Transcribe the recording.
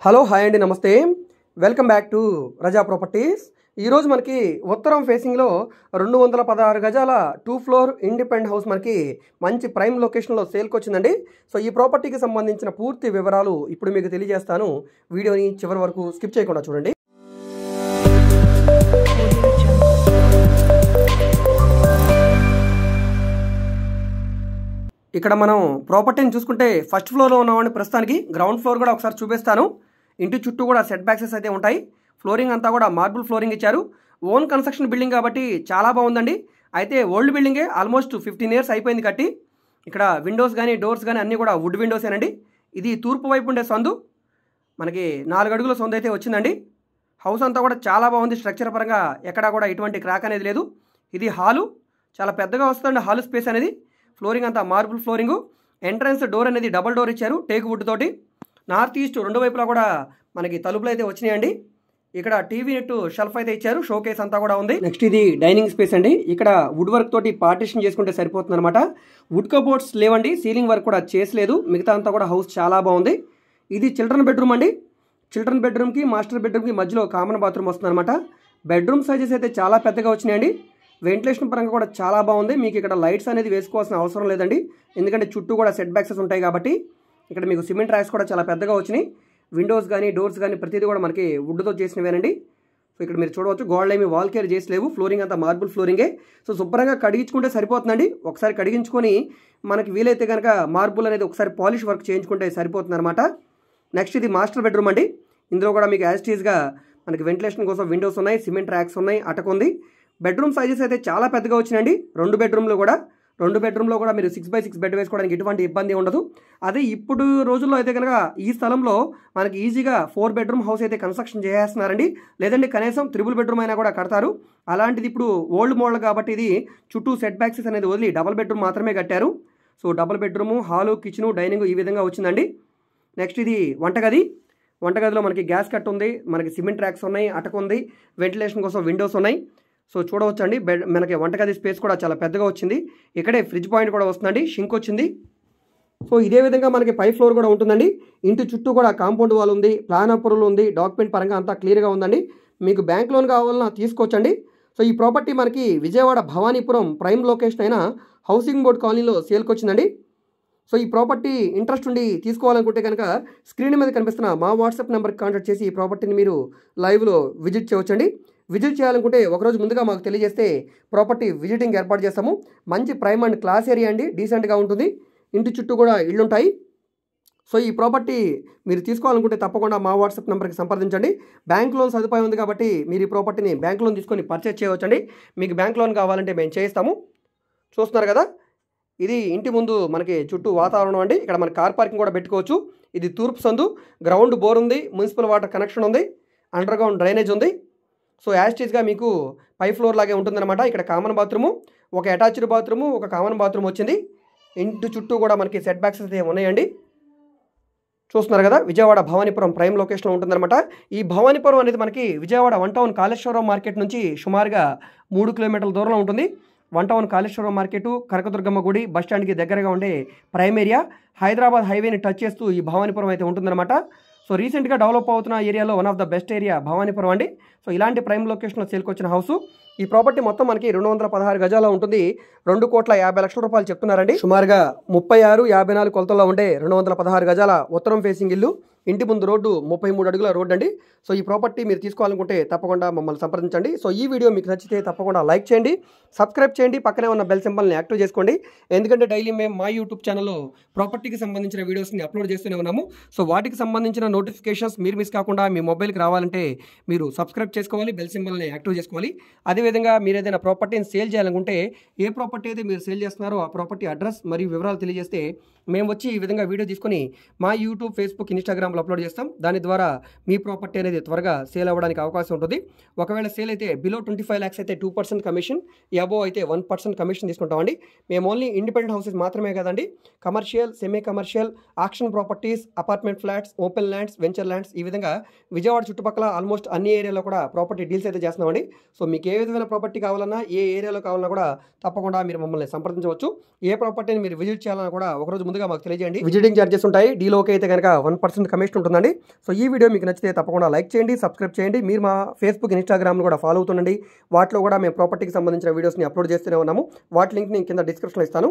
Hello hi అండి, నమస్తే. Welcome back to Raza Properties. ఈరోజు మనకి ఉత్తరం ఫేసింగ్లో 216 గజాల 2 ఫ్లోర్ ఇండిపెండెంట్ హౌస్ మనకి మంచి ప్రైమ్ లొకేషన్లో సేల్కి వచ్చిందండి. సో ఈ ప్రాపర్టీకి సంబంధించిన పూర్తి వివరాలు ఇప్పుడు మీకు తెలియజేస్తాను. వీడియోని చివరి వరకు స్కిప్ చేయకుండా చూడండి. ఇక్కడ మనం ప్రాపర్టీని చూసుకుంటే ఫస్ట్ ఫ్లోర్లో ఉన్నామండి. ప్రస్తుతానికి గ్రౌండ్ ఫ్లోర్ కూడా ఒకసారి చూపిస్తాను. ఇంటి చుట్టూ కూడా సెట్ బ్యాక్సెస్ అయితే ఉంటాయి. ఫ్లోరింగ్ అంతా కూడా మార్బుల్ ఫ్లోరింగ్ ఇచ్చారు. ఓన్ కన్స్ట్రక్షన్ బిల్డింగ్ కాబట్టి చాలా బాగుందండి. అయితే ఓల్డ్ బిల్డింగే, ఆల్మోస్ట్ 15 years అయిపోయింది కట్టి. ఇక్కడ విండోస్ కానీ డోర్స్ కానీ అన్నీ కూడా వుడ్ విండోసేనండి. ఇది తూర్పు వైపు ఉండే సందు. మనకి 4 అడుగుల సందు అయితే వచ్చిందండి. హౌస్ అంతా కూడా చాలా బాగుంది. స్ట్రక్చర్ పరంగా ఎక్కడా కూడా ఎటువంటి క్రాక్ అనేది లేదు. ఇది హాలు, చాలా పెద్దగా వస్తుందండి హాల్ స్పేస్ అనేది. ఫ్లోరింగ్ అంతా మార్బుల్ ఫ్లోరింగు. ఎంట్రన్స్ డోర్ అనేది డబల్ డోర్ ఇచ్చారు టేక్ వుడ్ తోటి. నార్త్ ఈస్ట్ రెండు వైపులా కూడా మనకి తలుపులు అయితే వచ్చినాయండి. ఇక్కడ టీవీ నెట్ షెల్ఫ్ అయితే ఇచ్చారు. షోకేస్ అంతా కూడా ఉంది. నెక్స్ట్ ఇది డైనింగ్ స్పేస్ అండి. ఇక్కడ వుడ్ వర్క్ తోటి పార్టిషన్ చేసుకుంటే సరిపోతుంది అనమాట. వుడ్ కబోర్డ్స్ లేవండి, సీలింగ్ వర్క్ కూడా చేసలేదు. మిగతా అంతా కూడా హౌస్ చాలా బాగుంది. ఇది చిల్డ్రన్ బెడ్రూమ్ అండి. చిల్డ్రన్ బెడ్రూమ్కి మాస్టర్ బెడ్రూమ్కి మధ్యలో కామన్ బాత్రూమ్ వస్తుంది అనమాట. బెడ్రూమ్ సైజెస్ అయితే చాలా పెద్దగా వచ్చినాయండి. వెంటిలేషన్ పరంగా కూడా చాలా బాగుంది. మీకు ఇక్కడ లైట్స్ అనేది వేసుకోవాల్సిన అవసరం లేదండి, ఎందుకంటే చుట్టూ కూడా సెట్ బ్యాక్సెస్ ఉంటాయి కాబట్టి. ఇక్కడ మీకు సిమెంట్ ర్యాక్స్ కూడా చాలా పెద్దగా వచ్చినాయి. విండోస్ కానీ డోర్స్ కానీ ప్రతిదీ కూడా మనకి వుడ్తో చేసినవేనండి. సో ఇక్కడ మీరు చూడవచ్చు, గోడలు ఏమి వాల్ కేర్ చేసలేవు. ఫ్లోరింగ్ అంతా మార్బుల్ ఫ్లోరింగే. సో శుభ్రంగా కడిగించుకుంటే సరిపోతుందండి. ఒకసారి కడిగించుకొని మనకి వీలైతే కనుక మార్బుల్ అనేది ఒకసారి పాలిష్ వర్క్ చేయించుకుంటే సరిపోతుంది అనమాట. నెక్స్ట్ ఇది మాస్టర్ బెడ్రూమ్ అండి. ఇందులో కూడా మీకు యాజ్ టీజ్గా మనకి వెంటిలేషన్ కోసం విండోస్ ఉన్నాయి, సిమెంట్ ర్యాక్స్ ఉన్నాయి, అటకుంది. బెడ్రూమ్ సైజెస్ అయితే చాలా పెద్దగా వచ్చినాయండి. రెండు బెడ్రూమ్లో కూడా మీరు 6x6 బెడ్ వేసుకోవడానికి ఎటువంటి ఇబ్బంది ఉండదు. అదే ఇప్పుడు రోజుల్లో అయితే కనుక ఈ స్థలంలో మనకి ఈజీగా 4 bedroom హౌస్ అయితే కన్స్ట్రక్షన్ చేసేస్తున్నారండి. లేదంటే కనీసం 3 bedroom అయినా కూడా కడతారు. అలాంటిది ఇప్పుడు ఓల్డ్ మోడల్ కాబట్టి ఇది చుట్టూ సెట్ బ్యాక్సెస్ అనేది వదిలి డబల్ బెడ్రూమ్ మాత్రమే కట్టారు. So double bedroom, hall, kitchen, dining ఈ విధంగా వచ్చిందండి. నెక్స్ట్ ఇది వంటగదిలో మనకి గ్యాస్ కట్ ఉంది, మనకి సిమెంట్ ర్యాక్స్ ఉన్నాయి, అటకుంది, వెంటిలేషన్ కోసం విండోస్ ఉన్నాయి. సో చూడవచ్చండి, మనకి వంటగది స్పేస్ కూడా చాలా పెద్దగా వచ్చింది. ఇక్కడే ఫ్రిడ్జ్ పాయింట్ కూడా వస్తుందండి, షింక్ వచ్చింది. సో ఇదే విధంగా మనకి పై ఫ్లోర్ కూడా ఉంటుందండి. ఇంటి చుట్టూ కూడా కాంపౌండ్ వాల్ ఉంది, ప్లాన్ అప్రూవల్ ఉంది, డాక్యుమెంట్ పరంగా అంతా క్లియర్గా ఉందండి. మీకు బ్యాంక్ లోన్ కావాలన్నా తీసుకోవచ్చండి. సో ఈ ప్రాపర్టీ మనకి విజయవాడ భవానీపురం ప్రైమ్ లొకేషన్ అయిన హౌసింగ్ బోర్డ్ కాలనీలో సేల్కి వచ్చిందండి. సో ఈ ప్రాపర్టీ ఇంట్రెస్ట్ ఉండి తీసుకోవాలనుకుంటే కనుక స్క్రీన్ మీద కనిపిస్తున్న మా వాట్సాప్ నెంబర్కి కాంటాక్ట్ చేసి ఈ ప్రాపర్టీని మీరు లైవ్లో విజిట్ చేయవచ్చండి. విజిట్ చేయాలనుకుంటే ఒకరోజు ముందుగా మాకు తెలియజేస్తే ప్రాపర్టీ విజిటింగ్ ఏర్పాటు చేస్తాము. మంచి ప్రైమ్ అండ్ క్లాస్ ఏరియా అండి, డీసెంట్గా ఉంటుంది. ఇంటి చుట్టూ కూడా ఇళ్ళుంటాయి. సో ఈ ప్రాపర్టీ మీరు తీసుకోవాలనుకుంటే తప్పకుండా మా వాట్సాప్ నెంబర్కి సంప్రదించండి. బ్యాంక్ లోన్ సదుపాయం ఉంది కాబట్టి మీరు ఈ ప్రాపర్టీని బ్యాంక్ లోన్ తీసుకొని పర్చేస్ చేయవచ్చండి. మీకు బ్యాంక్ లోన్ కావాలంటే మేము చేయిస్తాము. చూస్తున్నారు కదా, ఇది ఇంటి ముందు మనకి చుట్టూ వాతావరణం అండి. ఇక్కడ మన కార్ పార్కింగ్ కూడా పెట్టుకోవచ్చు. ఇది తూర్పు సందు, గ్రౌండ్ బోర్ ఉంది, మున్సిపల్ వాటర్ కనెక్షన్ ఉంది, అండర్ గ్రౌండ్ డ్రైనేజ్ ఉంది. సో యాస్టీజ్గా మీకు పై ఫ్లోర్ లాగే ఉంటుందన్నమాట. ఇక్కడ కామన్ బాత్రూము, ఒక అటాచ్డ్ బాత్రూము, ఒక కామన్ బాత్రూమ్ వచ్చింది. ఇంటి చుట్టూ కూడా మనకి సెట్ బ్యాక్స్ అయితే ఉన్నాయండి. చూస్తున్నారు కదా, విజయవాడ భవానీపురం ప్రైమ్ లొకేషన్లో ఉంటుందన్నమాట. ఈ భవానీపురం అనేది మనకి విజయవాడ 1 Town కాళేశ్వరం మార్కెట్ నుంచి సుమారుగా 3 kilometerల దూరంలో ఉంటుంది. 1 Town కాళేశ్వరం మార్కెట్, కనకదుర్గమ్మ గుడి, బస్టాండ్కి దగ్గరగా ఉండే ప్రైమ్ ఏరియా. హైదరాబాద్ హైవేని టచ్ చేస్తూ ఈ భవానీపురం అయితే ఉంటుందన్నమాట. సో రీసెంట్గా డెవలప్ అవుతున్న ఏరియాలో one of the best area Bhavanipuram అండి. సో ఇలాంటి ప్రైమ్ లొకేషన్లో సేల్కొచ్చిన హౌస్. ఈ ప్రాపర్టీ మొత్తం మనకి 216 గజాల్లో ఉంటుంది. 2,50,00,000 రూపాయలు చెప్తున్నారండి. సుమారుగా 36-54 కొలతల్లో ఉండే 216 గజాల ఉత్తరం ఫేసింగ్ ఇల్లు. ఇంటి ముందు రోడ్డు 33 అడుగుల రోడ్డు అండి. సో ఈ ప్రాపర్టీ మీరు తీసుకోవాలనుకుంటే తప్పకుండా మమ్మల్ని సంప్రదించండి. సో ఈ వీడియో మీకు నచ్చితే తప్పకుండా లైక్ చేయండి, సబ్స్క్రైబ్ చేయండి, పక్కనే ఉన్న బెల్ సింబల్ని యాక్టివ్ చేసుకోండి. ఎందుకంటే డైలీ మేము మా యూట్యూబ్ ఛానల్లో ప్రాపర్టీకి సంబంధించిన వీడియోస్ని అప్లోడ్ చేస్తూనే ఉన్నాము. సో వాటికి సంబంధించిన నోటిఫికేషన్స్ మీరు మిస్ కాకుండా మీ మొబైల్కి రావాలంటే మీరు సబ్స్క్రైబ్ చేసుకోవాలి, బెల్ సింబల్ని యాక్టివ్ చేసుకోవాలి. అదేవిధంగా మీరు ఏదైనా ప్రాపర్టీని సేల్ చేయాలనుకుంటే ఏ ప్రాపర్టీ అయితే మీరు సేల్ చేస్తున్నారో ఆ ప్రాపర్టీ అడ్రస్ మరియు వివరాలు తెలియజేస్తే మేము వచ్చి ఈ విధంగా వీడియో తీసుకొని మా యూట్యూబ్, ఫేస్బుక్, ఇన్స్టాగ్రామ్లో అప్లోడ్ చేస్తాం. దాని ద్వారా మీ ప్రాపర్టీ అనేది త్వరగా సేల్ అవ్వడానికి అవకాశం ఉంటుంది. ఒకవేళ సేల్ అయితే బిలో 25 lakhs అయితే 2% కమిషన్, అబోవ్ అయితే 1% కమిషన్ తీసుకుంటామండి. మేము ఓన్లీ ఇండిపెండెంట్ హౌసెస్ మాత్రమే కదండి, commercial, semi commercial, auction properties, apartment flats, open lands, venture lands ఈ విధంగా విజయవాడ చుట్టుపక్కల ఆల్మోస్ట్ అన్ని ఏరియాలో కూడా ప్రాపర్టీ డీల్స్ అయితే చేస్తున్నామండి. సో మీకు ఏ విధమైన ప్రాపర్టీ కావాలన్నా, ఏ ఏరియాలో కావాలన్నా కూడా తప్పకుండా మీరు మమ్మల్ని సంప్రదించవచ్చు. ఏ ప్రాపర్టీని మీరు విజిట్ చేయాలన్నా కూడా ఒకరోజు ముందుగా మాకు తెలియజేయండి. విజిటింగ్ ఛార్జెస్ ఉంటాయి. డీలోకి అయితే కనుక 1% కమిషన్ ఉంటుందండి. సో ఈ వీడియో మీకు నచ్చితే తప్పకుండా లైక్ చేయండి, సబ్స్క్రైబ్ చేయండి. మీరు మా ఫేస్బుక్, ఇన్స్టాగ్రామ్ను కూడా ఫాలో అవుతుండండి. వాటిలో కూడా మేము ప్రాపర్టీకి సంబంధించిన వీడియోస్ని అప్లోడ్ చేస్తూనే ఉన్నాము. వాటి లింక్ నేను కింద డిస్క్రిప్షన్లో ఇస్తాను.